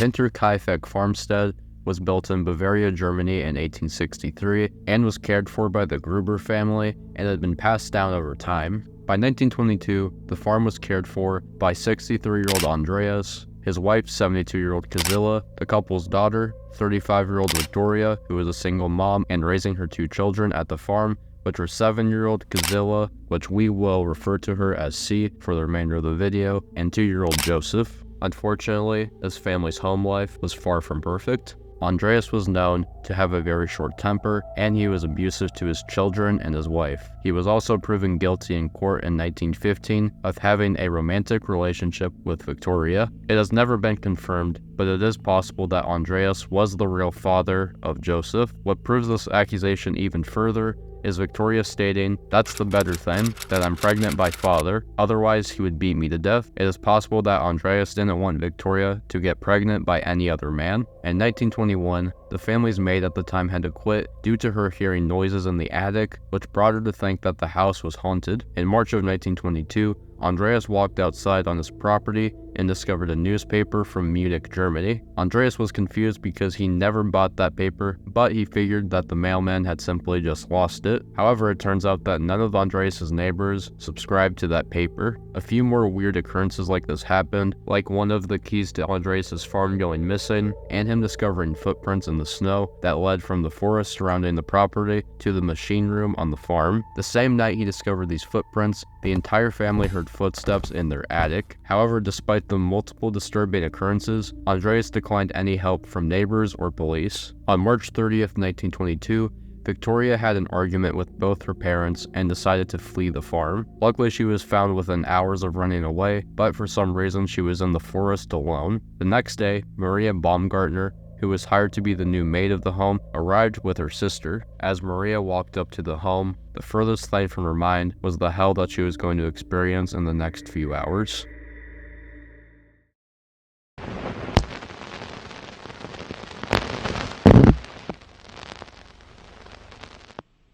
Heinterfeck farmstead was built in Bavaria, Germany in 1863 and was cared for by the Gruber family and had been passed down over time. By 1922, the farm was cared for by 63-year-old Andreas, his wife 72-year-old Kazilla, the couple's daughter 35-year-old Victoria, who was a single mom and raising her 2 children at the farm, which were 7-year-old Kazilla, which we will refer to her as C for the remainder of the video, and 2-year-old Joseph. Unfortunately, this family's home life was far from perfect. Andreas was known to have a very short temper, and he was abusive to his children and his wife. He was also proven guilty in court in 1915 of having a romantic relationship with Victoria. It has never been confirmed, but it is possible that Andreas was the real father of Joseph. What proves this accusation even further is Victoria stating, "That's the better thing, that I'm pregnant by father, otherwise he would beat me to death." It is possible that Andreas didn't want Victoria to get pregnant by any other man. In 1921, the family's maid at the time had to quit due to her hearing noises in the attic, which brought her to think that the house was haunted. In March of 1922, Andreas walked outside on his property and discovered a newspaper from Munich, Germany. Andreas was confused because he never bought that paper, but he figured that the mailman had simply just lost it. However, it turns out that none of Andreas's neighbors subscribed to that paper. A few more weird occurrences like this happened, like one of the keys to Andreas's farm going missing, and him discovering footprints in the snow that led from the forest surrounding the property to the machine room on the farm. The same night he discovered these footprints, the entire family heard footsteps in their attic. However, despite the multiple disturbing occurrences, Andreas declined any help from neighbors or police. On March 30th, 1922, Victoria had an argument with both her parents and decided to flee the farm. Luckily, she was found within hours of running away, but for some reason she was in the forest alone. The next day, Maria Baumgartner, who was hired to be the new maid of the home, arrived with her sister. As Maria walked up to the home, the furthest thing from her mind was the hell that she was going to experience in the next few hours.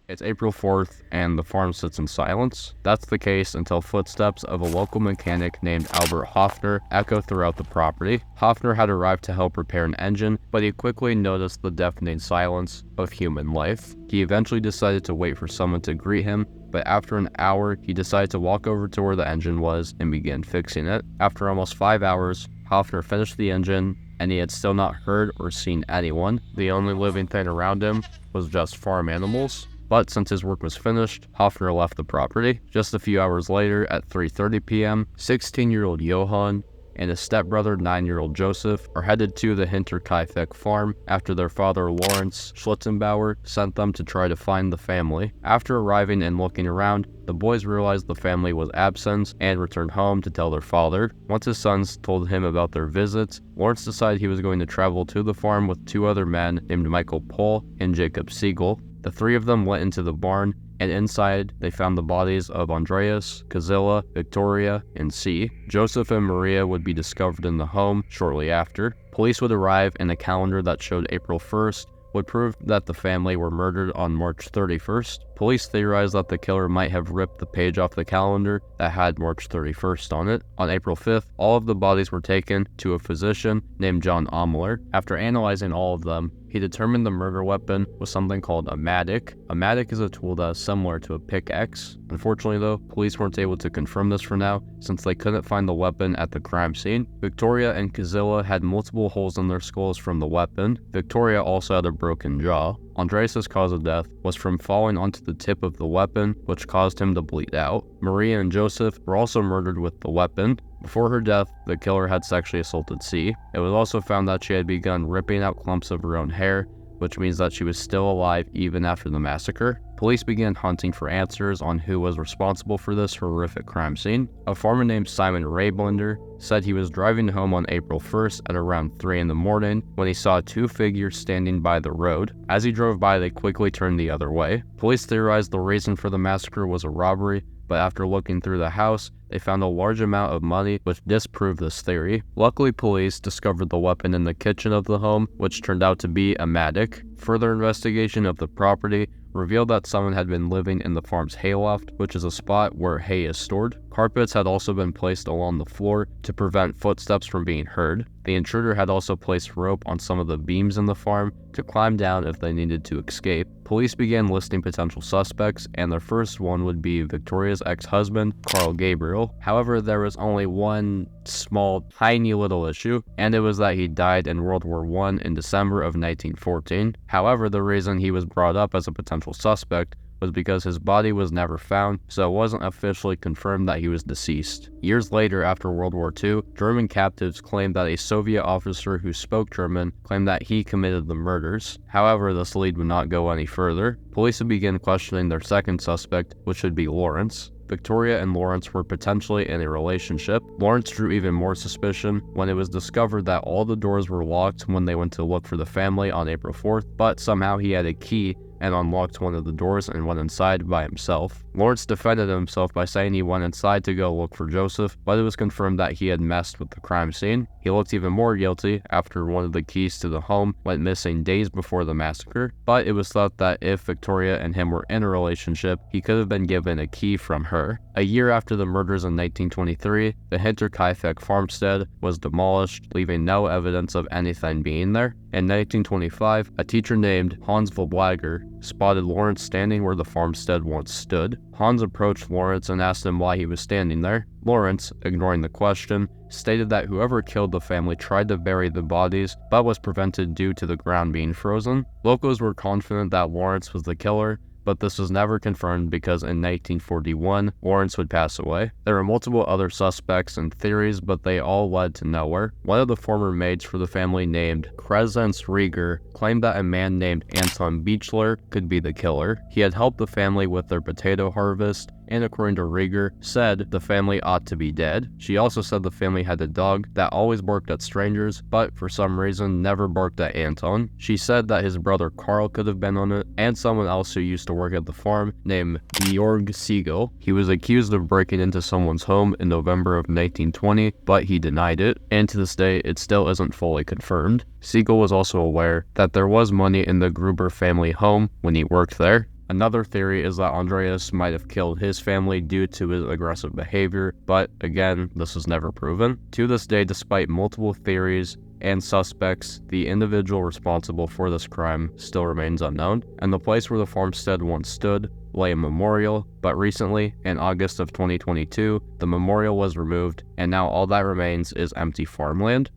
It's April 4th, and the farm sits in silence. That's the case until footsteps of a local mechanic named Albert Hoffner echo throughout the property. Hoffner had arrived to help repair an engine, but he quickly noticed the deafening silence of human life. He eventually decided to wait for someone to greet him, but after an hour, he decided to walk over to where the engine was and began fixing it. After almost 5 hours, Hoffner finished the engine, and he had still not heard or seen anyone. The only living thing around him was just farm animals. But since his work was finished, Hoffner left the property. Just a few hours later, at 3:30 p.m., 16-year-old Johann and his stepbrother 9-year-old Joseph are headed to the Heinterfeck farm after their father Lawrence Schlittenbauer sent them to try to find the family. After arriving and looking around, the boys realized the family was absent and returned home to tell their father. Once his sons told him about their visits, Lawrence decided he was going to travel to the farm with 2 other men named Michael Pohl and Jacob Siegel. The 3 of them went into the barn, and inside they found the bodies of Andreas, Kazilla, Victoria, and C. Joseph and Maria would be discovered in the home shortly after. Police would arrive, and a calendar that showed April 1st would prove that the family were murdered on March 31st. Police theorized that the killer might have ripped the page off the calendar that had March 31st on it. On April 5th, all of the bodies were taken to a physician named John Aumler. After analyzing all of them, he determined the murder weapon was something called a mattock. A mattock is a tool that is similar to a pickaxe. Unfortunately though, police weren't able to confirm this for now, since they couldn't find the weapon at the crime scene. Victoria and Kazilla had multiple holes in their skulls from the weapon. Victoria also had a broken jaw. Andreas' cause of death was from falling onto the tip of the weapon, which caused him to bleed out. Maria and Joseph were also murdered with the weapon. Before her death, the killer had sexually assaulted C. It was also found that she had begun ripping out clumps of her own hair, which means that she was still alive even after the massacre. Police began hunting for answers on who was responsible for this horrific crime scene. A farmer named Simon Rayblender said he was driving home on April 1st at around 3 in the morning when he saw 2 figures standing by the road. As he drove by, they quickly turned the other way. Police theorized the reason for the massacre was a robbery, but after looking through the house, they found a large amount of money, which disproved this theory. Luckily, police discovered the weapon in the kitchen of the home, which turned out to be a mattock. Further investigation of the property revealed that someone had been living in the farm's hayloft, which is a spot where hay is stored. Carpets had also been placed along the floor to prevent footsteps from being heard. The intruder had also placed rope on some of the beams in the farm to climb down if they needed to escape. Police began listing potential suspects, and their first one would be Victoria's ex-husband, Carl Gabriel. However, there was only one small, tiny little issue, and it was that he died in World War I in December of 1914. However, the reason he was brought up as a potential suspect was because his body was never found, so it wasn't officially confirmed that he was deceased. Years later, after World War II, German captives claimed that a Soviet officer who spoke German claimed that he committed the murders. However, this lead would not go any further. Police would begin questioning their second suspect, which would be Lawrence. Victoria and Lawrence were potentially in a relationship. Lawrence drew even more suspicion when it was discovered that all the doors were locked when they went to look for the family on April 4th, but somehow he had a key and unlocked one of the doors and went inside by himself. Lawrence defended himself by saying he went inside to go look for Joseph, but it was confirmed that he had messed with the crime scene. He looked even more guilty after one of the keys to the home went missing days before the massacre, but it was thought that if Victoria and him were in a relationship, he could have been given a key from her. A year after the murders in 1923, the Heinterfeck farmstead was demolished, leaving no evidence of anything being there. In 1925, a teacher named Hans Verblagger spotted Lawrence standing where the farmstead once stood. Hans approached Lawrence and asked him why he was standing there. Lawrence, ignoring the question, stated that whoever killed the family tried to bury the bodies, but was prevented due to the ground being frozen. Locals were confident that Lawrence was the killer, but this was never confirmed because in 1941, Lawrence would pass away. There were multiple other suspects and theories, but they all led to nowhere. One of the former maids for the family, named Crescence Rieger, claimed that a man named Anton Beechler could be the killer. He had helped the family with their potato harvest, and according to Rieger, said the family ought to be dead. She also said the family had a dog that always barked at strangers, but for some reason never barked at Anton. She said that his brother Carl could have been on it, and someone else who used to work at the farm named Georg Siegel. He was accused of breaking into someone's home in November of 1920, but he denied it, and to this day it still isn't fully confirmed. Siegel was also aware that there was money in the Gruber family home when he worked there. Another theory is that Andreas might have killed his family due to his aggressive behavior, but again, this was never proven. To this day, despite multiple theories and suspects, the individual responsible for this crime still remains unknown, and the place where the farmstead once stood lay a memorial, but recently, in August of 2022, the memorial was removed, and now all that remains is empty farmland.